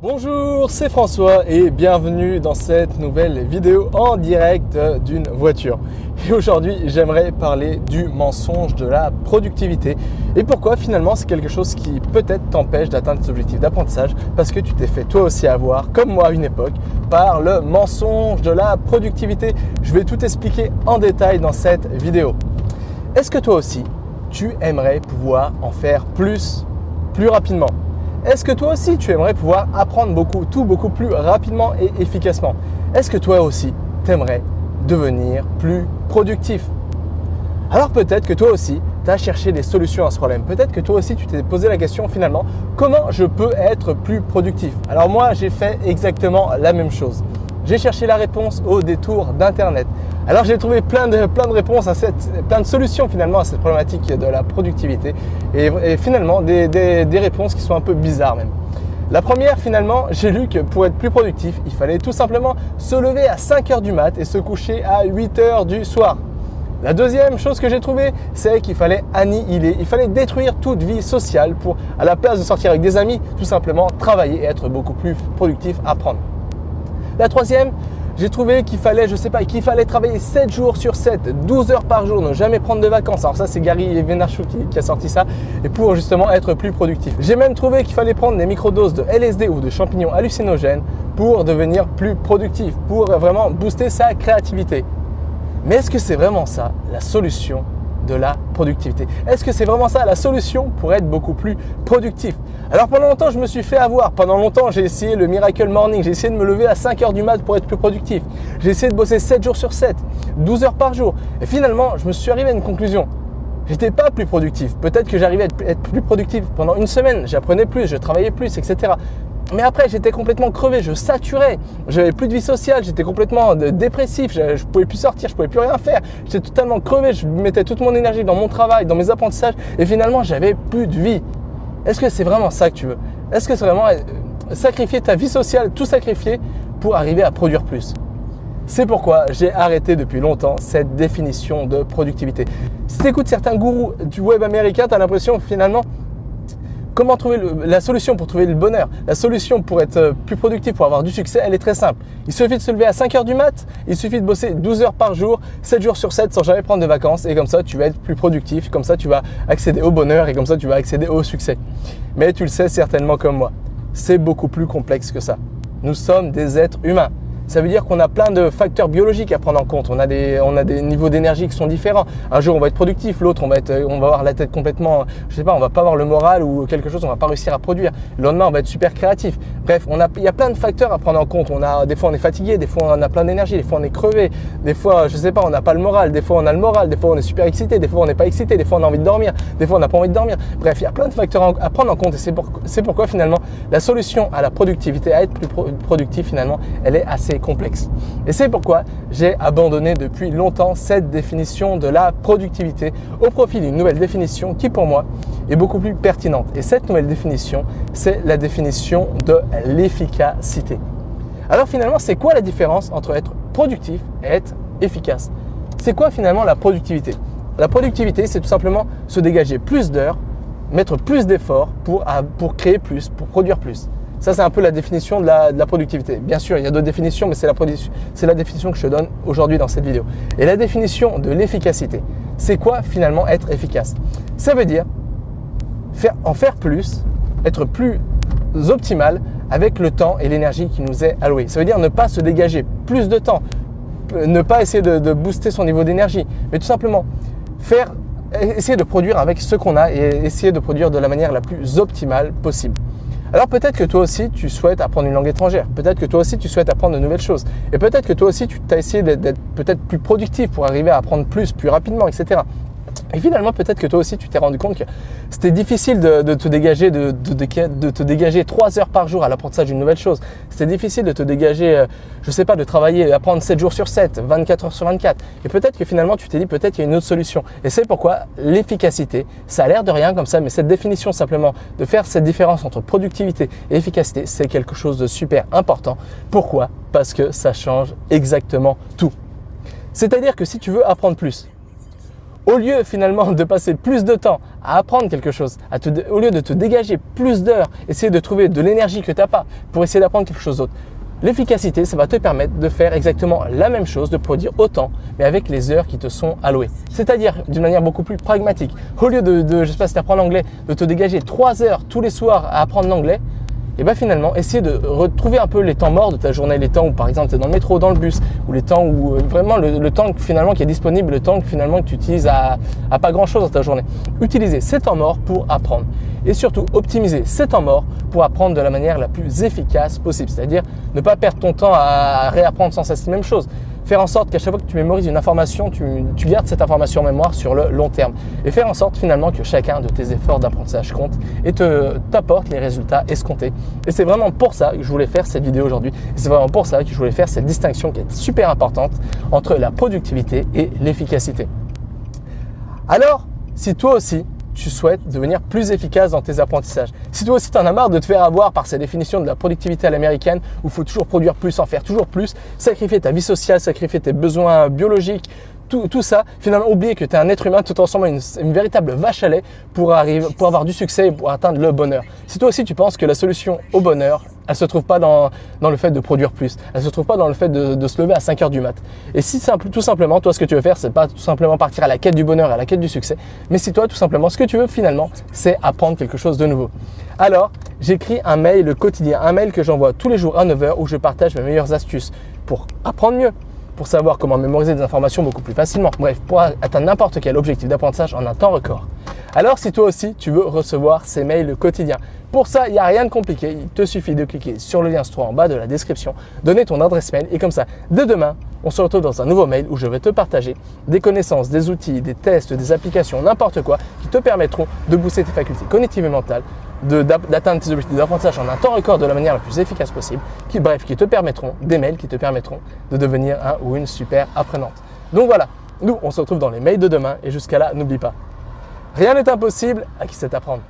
Bonjour, c'est François et bienvenue dans cette nouvelle vidéo en direct d'une voiture. Et aujourd'hui, j'aimerais parler du mensonge de la productivité et pourquoi finalement c'est quelque chose qui peut-être t'empêche d'atteindre tes objectifs d'apprentissage parce que tu t'es fait toi aussi avoir, comme moi à une époque, par le mensonge de la productivité. Je vais tout expliquer en détail dans cette vidéo. Est-ce que toi aussi, tu aimerais pouvoir en faire plus rapidement ? Est-ce que toi aussi, tu aimerais pouvoir apprendre beaucoup plus rapidement et efficacement? Est-ce que toi aussi, tu aimerais devenir plus productif? Alors peut-être que toi aussi, tu as cherché des solutions à ce problème. Peut-être que toi aussi, tu t'es posé la question finalement, comment je peux être plus productif? Alors moi, j'ai fait exactement la même chose. J'ai cherché la réponse au détour d'Internet. Alors j'ai trouvé plein de réponses plein de solutions finalement à cette problématique de la productivité et finalement des réponses qui sont un peu bizarres même. La première finalement, j'ai lu que pour être plus productif, il fallait tout simplement se lever à 5 h du mat et se coucher à 8 h du soir. La deuxième chose que j'ai trouvée, c'est qu'il fallait annihiler, il fallait détruire toute vie sociale pour, à la place de sortir avec des amis, tout simplement travailler et être beaucoup plus productif, apprendre. La troisième, j'ai trouvé qu'il fallait, travailler 7 jours sur 7, 12 heures par jour, ne jamais prendre de vacances. Alors ça, c'est Gary Vaynerchuk qui a sorti ça et pour justement être plus productif. J'ai même trouvé qu'il fallait prendre des microdoses de LSD ou de champignons hallucinogènes pour devenir plus productif, pour vraiment booster sa créativité. Mais est-ce que c'est vraiment ça la solution de la productivité? Est-ce que c'est vraiment ça la solution pour être beaucoup plus productif? Alors pendant longtemps, je me suis fait avoir. Pendant longtemps, j'ai essayé le Miracle Morning. J'ai essayé de me lever à 5 h du mat pour être plus productif. J'ai essayé de bosser 7 jours sur 7, 12 heures par jour. Et finalement, je me suis arrivé à une conclusion. J'étais pas plus productif. Peut-être que j'arrivais à être plus productif pendant une semaine. J'apprenais plus, je travaillais plus, etc. Mais après, j'étais complètement crevé, je saturais, j'avais plus de vie sociale, j'étais complètement dépressif, je pouvais plus sortir, je pouvais plus rien faire, j'étais totalement crevé, je mettais toute mon énergie dans mon travail, dans mes apprentissages et finalement, j'avais plus de vie. Est-ce que c'est vraiment ça que tu veux? Est-ce que c'est vraiment sacrifier ta vie sociale, tout sacrifier pour arriver à produire plus? C'est pourquoi j'ai arrêté depuis longtemps cette définition de productivité. Si tu écoutes certains gourous du web américain, tu as l'impression finalement comment trouver la solution pour trouver le bonheur, la solution pour être plus productif, pour avoir du succès, elle est très simple. Il suffit de se lever à 5 h du mat, il suffit de bosser 12 heures par jour, 7 jours sur 7 sans jamais prendre de vacances et comme ça tu vas être plus productif, comme ça tu vas accéder au bonheur et comme ça tu vas accéder au succès. Mais tu le sais certainement comme moi, c'est beaucoup plus complexe que ça. Nous sommes des êtres humains. Ça veut dire qu'on a plein de facteurs biologiques à prendre en compte. On a des niveaux d'énergie qui sont différents. Un jour, on va être productif. L'autre, on va avoir la tête complètement, on va pas avoir le moral ou quelque chose, on va pas réussir à produire. Le lendemain, on va être super créatif. Bref, il y a plein de facteurs à prendre en compte. Des fois, on est fatigué. Des fois, on a plein d'énergie. Des fois, on est crevé. Des fois, on n'a pas le moral. Des fois, on a le moral. Des fois, on est super excité. Des fois, on n'est pas excité. Des fois, on a envie de dormir. Des fois, on n'a pas envie de dormir. Bref, il y a plein de facteurs à prendre en compte. Et c'est pourquoi, finalement, la solution à la productivité, à être plus productif, finalement, elle est assez complexe. Et c'est pourquoi j'ai abandonné depuis longtemps cette définition de la productivité au profit d'une nouvelle définition qui pour moi est beaucoup plus pertinente. Et cette nouvelle définition, c'est la définition de l'efficacité. Alors finalement, c'est quoi la différence entre être productif et être efficace? C'est quoi finalement la productivité? La productivité, c'est tout simplement se dégager plus d'heures, mettre plus d'efforts pour créer plus, pour produire plus. Ça, c'est un peu la définition de la productivité. Bien sûr, il y a d'autres définitions, mais c'est la définition que je te donne aujourd'hui dans cette vidéo. Et la définition de l'efficacité, c'est quoi finalement être efficace? Ça veut dire en faire plus, être plus optimal avec le temps et l'énergie qui nous est alloué. Ça veut dire ne pas se dégager plus de temps, ne pas essayer de booster son niveau d'énergie, mais tout simplement essayer de produire avec ce qu'on a et essayer de produire de la manière la plus optimale possible. Alors peut-être que toi aussi tu souhaites apprendre une langue étrangère, peut-être que toi aussi tu souhaites apprendre de nouvelles choses et peut-être que toi aussi tu as essayé d'être peut-être plus productif pour arriver à apprendre plus rapidement, etc. Et finalement, peut-être que toi aussi, tu t'es rendu compte que c'était difficile de te dégager 3 heures par jour à l'apprentissage d'une nouvelle chose. C'était difficile de te dégager, de travailler, apprendre 7 jours sur 7, 24 heures sur 24. Et peut-être que finalement, tu t'es dit, peut-être qu'il y a une autre solution. Et c'est pourquoi l'efficacité, ça a l'air de rien comme ça, mais cette définition simplement de faire cette différence entre productivité et efficacité, c'est quelque chose de super important. Pourquoi? Parce que ça change exactement tout. C'est-à-dire que si tu veux apprendre plus, au lieu finalement de passer plus de temps à apprendre quelque chose, au lieu de te dégager plus d'heures, essayer de trouver de l'énergie que tu n'as pas pour essayer d'apprendre quelque chose d'autre. L'efficacité, ça va te permettre de faire exactement la même chose, de produire autant, mais avec les heures qui te sont allouées. C'est-à-dire d'une manière beaucoup plus pragmatique. Au lieu je sais pas si tu apprends l'anglais, de te dégager 3 heures tous les soirs à apprendre l'anglais, et bien finalement, essayer de retrouver un peu les temps morts de ta journée, les temps où par exemple tu es dans le métro, dans le bus, ou les temps où vraiment le temps finalement qui est disponible, le temps finalement que tu utilises à pas grand chose dans ta journée. Utiliser ces temps morts pour apprendre et surtout optimiser ces temps morts pour apprendre de la manière la plus efficace possible, c'est-à-dire ne pas perdre ton temps à réapprendre sans cesse la même chose. Faire en sorte qu'à chaque fois que tu mémorises une information, tu gardes cette information en mémoire sur le long terme et faire en sorte finalement que chacun de tes efforts d'apprentissage compte et t'apporte les résultats escomptés. Et c'est vraiment pour ça que je voulais faire cette vidéo aujourd'hui. C'est vraiment pour ça que je voulais faire cette distinction qui est super importante entre la productivité et l'efficacité. Alors, si toi aussi, tu souhaites devenir plus efficace dans tes apprentissages. Si toi aussi tu en as marre de te faire avoir par ces définitions de la productivité à l'américaine où il faut toujours produire plus, en faire toujours plus, sacrifier ta vie sociale, sacrifier tes besoins biologiques, tout ça, finalement oublier que tu es un être humain tout en ressemble à une véritable vache à lait pour avoir du succès et pour atteindre le bonheur. Si toi aussi tu penses que la solution au bonheur, elle se trouve pas dans le fait de produire plus, elle se trouve pas dans le fait de se lever à 5 heures du mat. Et si tout simplement, toi ce que tu veux faire, c'est pas tout simplement partir à la quête du bonheur, à la quête du succès, mais si toi tout simplement ce que tu veux finalement, c'est apprendre quelque chose de nouveau. Alors, j'écris un mail quotidien, un mail que j'envoie tous les jours à 9 h où je partage mes meilleures astuces pour apprendre mieux, pour savoir comment mémoriser des informations beaucoup plus facilement. Bref, pour atteindre n'importe quel objectif d'apprentissage en un temps record. Alors, si toi aussi, tu veux recevoir ces mails quotidiens, pour ça, il n'y a rien de compliqué. Il te suffit de cliquer sur le lien se trouvant en bas de la description, donner ton adresse mail et comme ça, dès demain, on se retrouve dans un nouveau mail où je vais te partager des connaissances, des outils, des tests, des applications, n'importe quoi qui te permettront de booster tes facultés cognitives et mentales, d'atteindre tes objectifs d'apprentissage en un temps record de la manière la plus efficace possible, qui te permettront, des mails qui te permettront de devenir un ou une super apprenante. Donc voilà, nous on se retrouve dans les mails de demain et jusqu'à là, n'oublie pas, rien n'est impossible à qui sait apprendre.